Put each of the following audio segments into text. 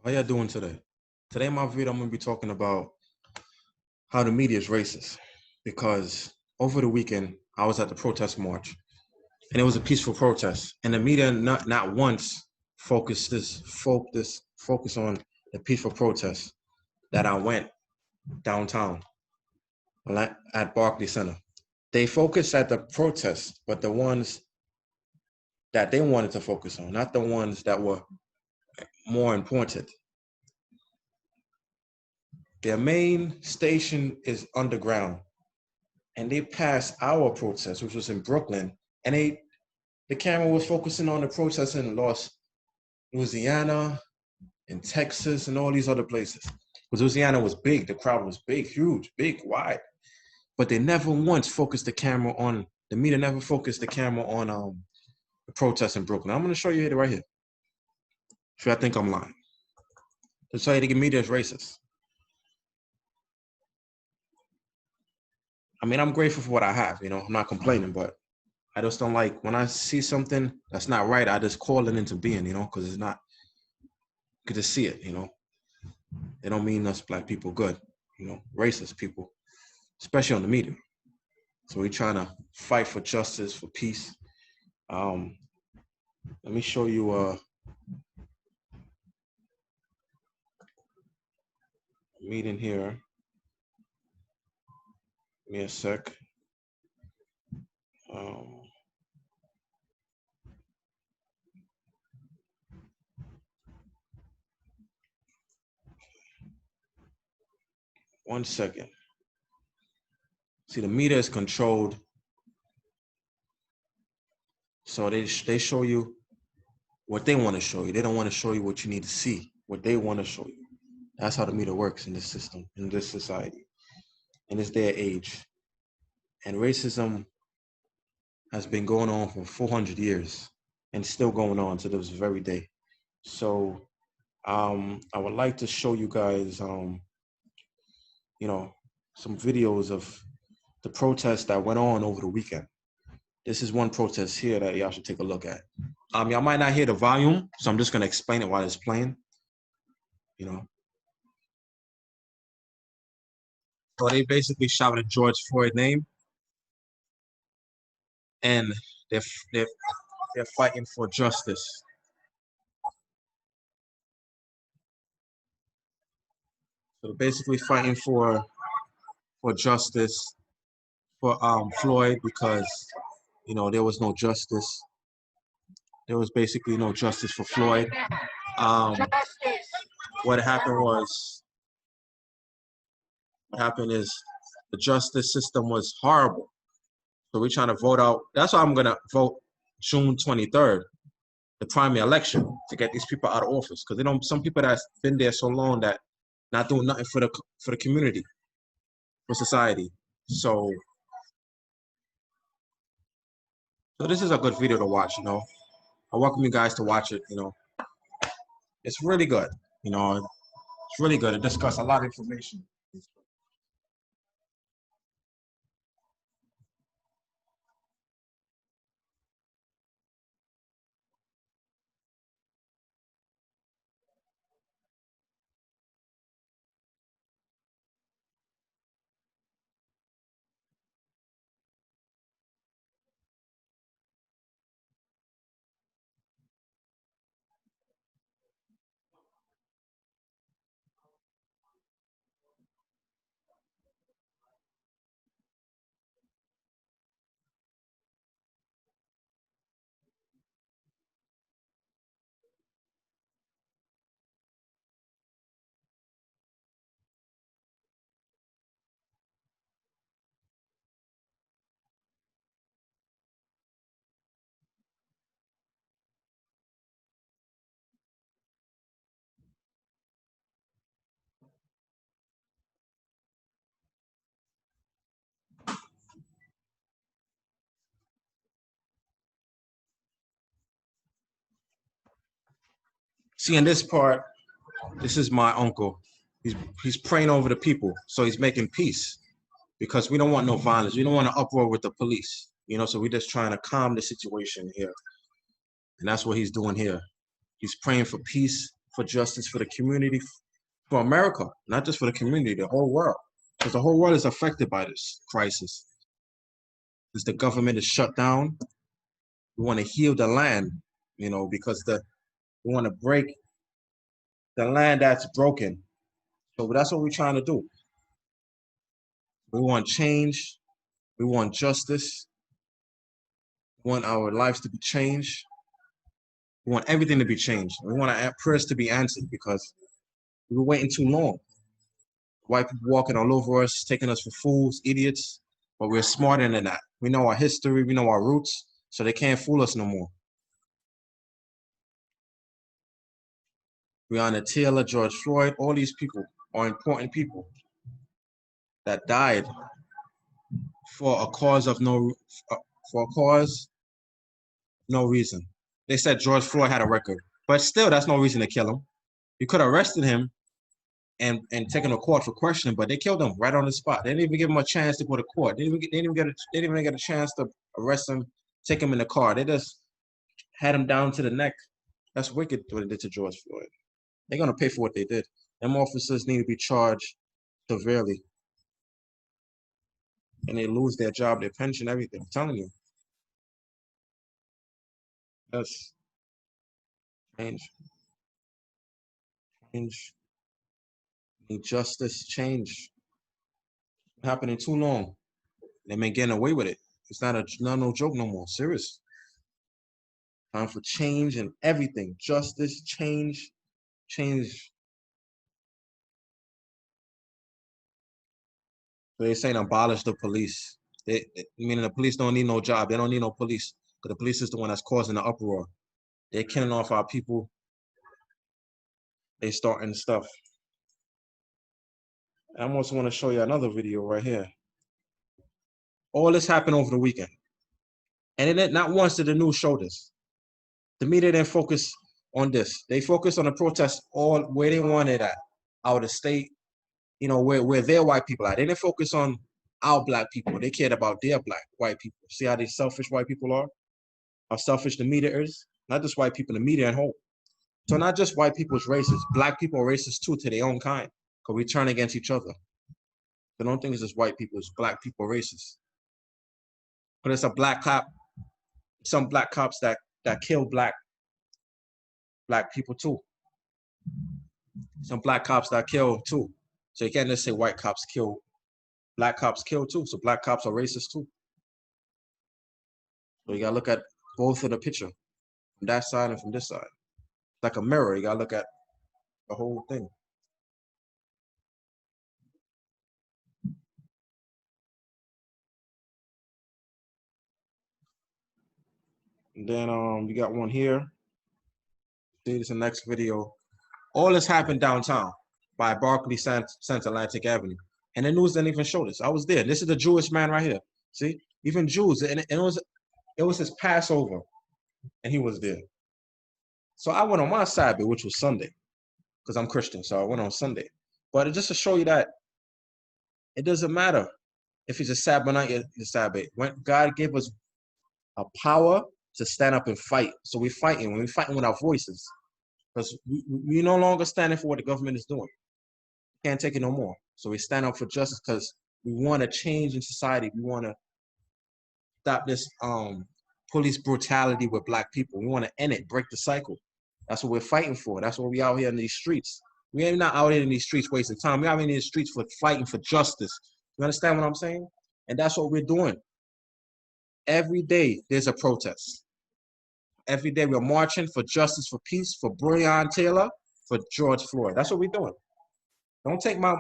How y'all doing today? Today in my video, I'm going to be talking about how the media is racist. Because over the weekend, I was at the protest march, and it was a peaceful protest. And the media not once focused on the peaceful protest that I went downtown at Barclays Center. They focused at the protests, but the ones that they wanted to focus on, not the ones that were more important. Their main station is underground, and they passed our protest, which was in Brooklyn, and the camera was focusing on the protests in Louisiana, in Texas, and all these other places. Because Louisiana was big, the crowd was big, huge, big, wide, but they never once focused the camera on, the media never focused the camera on the protests in Brooklyn. I'm going to show you it right here. So I think I'm lying. To tell you the media is racist. I mean, I'm grateful for what I have, I'm not complaining, but I just don't like, when I see something that's not right, I just call it into being, because it's not, you could just see it, They don't mean us black people good, racist people, especially on the media. So we're trying to fight for justice, for peace. Let me show you a meeting here. Give me a sec. One second. See, the media is controlled. So they show you what they want to show you. They don't want to show you what you need to see, what they want to show you. That's how the media works in this system, in this society, in this day and age. And racism has been going on for 400 years and still going on to this very day. So I would like to show you guys, some videos of the protests that went on over the weekend. This is one protest here that y'all should take a look at. Y'all might not hear the volume, so I'm just gonna explain it while it's playing. So they basically shouted George Floyd's name, and they're fighting for justice. So they're basically fighting for justice for Floyd, because there was no justice. There was basically no justice for Floyd. What happened is the justice system was horrible. So we're trying to vote out. That's why I'm gonna vote June 23rd, the primary election, to get these people out of office. Because some people that's been there so long that not doing nothing for the community, for society. So this is a good video to watch. I welcome you guys to watch it. It's really good. It's really good. It discusses a lot of information. See, in this part, this is my uncle. He's praying over the people, so he's making peace, because we don't want no violence. We don't want to uproar with the police, so we're just trying to calm the situation here. And that's what he's doing here. He's praying for peace for justice for the community, for America, not just for the community, the whole world. Because the whole world is affected by this crisis. Because the government is shut down. We want to heal the land, you know, because we want to break the land that's broken. So that's what we're trying to do. We want change. We want justice. We want our lives to be changed. We want everything to be changed. We want our prayers to be answered because we were waiting too long. White people walking all over us, taking us for fools, idiots, but we're smarter than that. We know our history, we know our roots, so they can't fool us no more. Breonna Taylor, George Floyd, all these people are important people that died for a cause of no reason. They said George Floyd had a record, but still, that's no reason to kill him. You could have arrested him and taken him to court for questioning, but they killed him right on the spot. They didn't even give him a chance to go to court. They didn't even get a chance to arrest him, take him in the car. They just had him down to the neck. That's wicked what they did to George Floyd. They're gonna pay for what they did. Them officers need to be charged severely, and they lose their job, their pension, everything. I'm telling you. Yes. Change. Need justice, change. It's happening too long. They've been getting away with it. It's not no joke no more. Serious. Time for change and everything. Justice, change. So they're saying abolish the police. Meaning the police don't need no job. They don't need no police. Because the police is the one that's causing the uproar. They're killing off our people. They starting stuff. I also want to show you another video right here. All this happened over the weekend. And it not once did the news show this. The media didn't focus on this. They focused on the protests all where they wanted at, out of state, you know, where their white people are. They didn't focus on our black people. They cared about their white people. See how these selfish white people are? How selfish the media is? Not just white people, the media and whole. So not just white people's racist. Black people are racist too to their own kind. Because we turn against each other. So don't think it's just white people, it's black people racist. But it's a black cop, some black cops that kill black people too. Some black cops that kill too. So you can't just say white cops kill. Black cops kill too. So black cops are racist too. So you gotta look at both of the picture, from that side and from this side. It's like a mirror. You gotta look at the whole thing. And then we got one here. See this in the next video. All this happened downtown by Barclay Center Atlantic Avenue. And the news didn't even show this. I was there. This is the Jewish man right here. See? Even Jews. And it was his Passover. And he was there. So I went on my Sabbath, which was Sunday. Because I'm Christian, so I went on Sunday. But just to show you that it doesn't matter if it's a Sabbath or not, it's a Sabbath. When God gave us a power to stand up and fight. So we're fighting. We're fighting with our voices. Because we no longer standing for what the government is doing. Can't take it no more. So we stand up for justice because we want to change in society. We want to stop this police brutality with black people. We want to end it, break the cycle. That's what we're fighting for. That's what we out here in these streets. We ain't not out here in these streets wasting time. We're out here in these streets for fighting for justice. You understand what I'm saying? And that's what we're doing. Every day there's a protest. Every day we're marching for justice, for peace, for Breonna Taylor, for George Floyd. That's what we're doing. Don't take my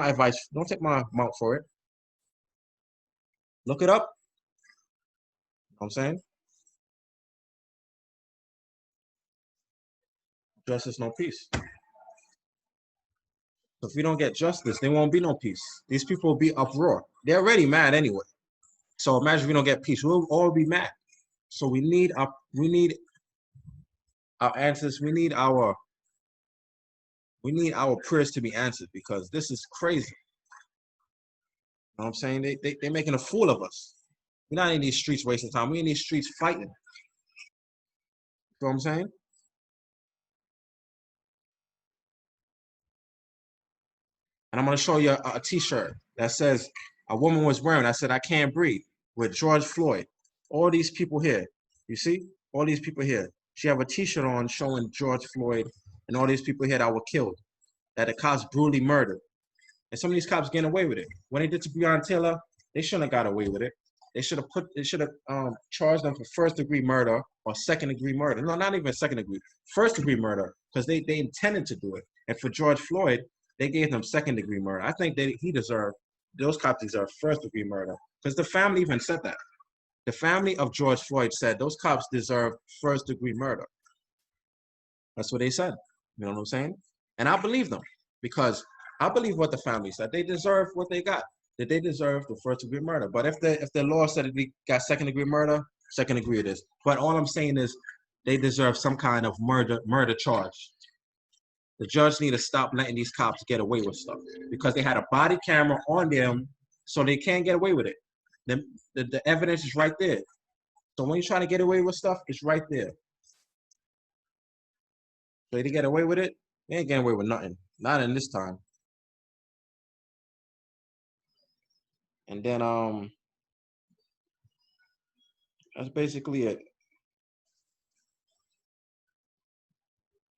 advice. Don't take my mouth for it. Look it up. You know what I'm saying? Justice, no peace. So if we don't get justice, there won't be no peace. These people will be uproar. They're already mad anyway. So imagine if we don't get peace. We'll all be mad. So we need our answers. We need our prayers to be answered because this is crazy. You know what I'm saying? They're making a fool of us. We're not in these streets wasting time. We're in these streets fighting. You know what I'm saying? And I'm going to show you a t-shirt that says a woman was wearing. I said, I can't breathe, with George Floyd. All these people here, you see? All these people here. She have a t-shirt on showing George Floyd and all these people here that were killed, that the cops brutally murdered. And some of these cops getting away with it. When they did to Breonna Taylor, they shouldn't have got away with it. They should have charged them for first-degree murder or second-degree murder. No, not even second-degree, first-degree murder, because they intended to do it. And for George Floyd, they gave them second-degree murder. I think those cops deserve first-degree murder, because the family even said that. The family of George Floyd said those cops deserve first-degree murder. That's what they said. You know what I'm saying? And I believe them, because I believe what the family said. They deserve what they got. That they deserve the first-degree murder. But if the law said that they got second-degree murder, second-degree it is. But all I'm saying is they deserve some kind of murder charge. The judge need to stop letting these cops get away with stuff, because they had a body camera on them, so they can't get away with it. The evidence is right there. So when you're trying to get away with stuff, it's right there. So they get away with it, they ain't getting away with nothing. Not in this time. And then that's basically it.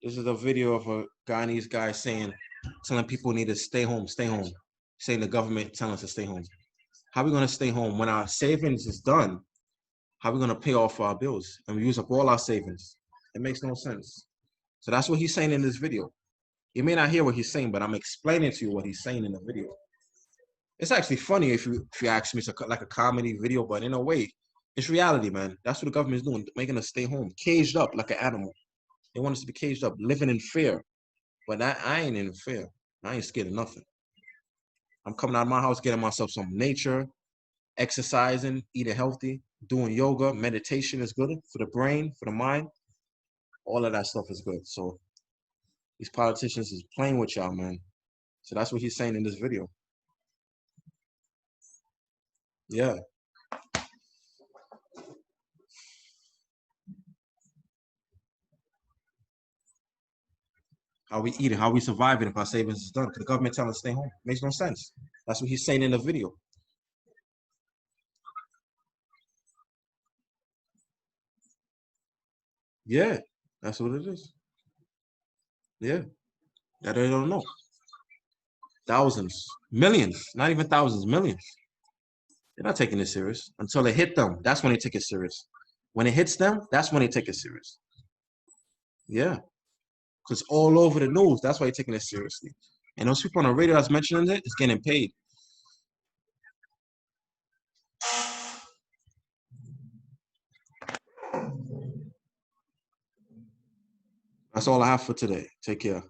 This is a video of a Guyanese guy telling people need to stay home, saying the government telling us to stay home. How are we gonna stay home when our savings is done? How are we gonna pay off our bills and we use up all our savings? It makes no sense. So that's what he's saying in this video. You may not hear what he's saying, but I'm explaining to you what he's saying in the video. It's actually funny if you ask me. It's like a comedy video, but in a way, it's reality, man. That's what the government is doing, making us stay home, caged up like an animal. They want us to be caged up, living in fear. But I ain't in fear. I ain't scared of nothing. I'm coming out of my house, getting myself some nature, exercising, eating healthy, doing yoga, meditation is good for the brain, for the mind. All of that stuff is good. So these politicians is playing with y'all, man. So that's what he's saying in this video. Yeah. How we eating, how we surviving if our savings is done. Because the government telling us to stay home. Makes no sense. That's what he's saying in the video. Yeah, that's what it is. Yeah, that they don't know. Thousands, millions, not even thousands, millions. They're not taking it serious until it hit them. That's when they take it serious. When it hits them, that's when they take it serious. Yeah, because all over the news, that's why they're taking it seriously. And those people on the radio that's mentioning it is getting paid. That's all I have for today. Take care.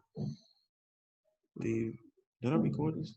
Did I record this?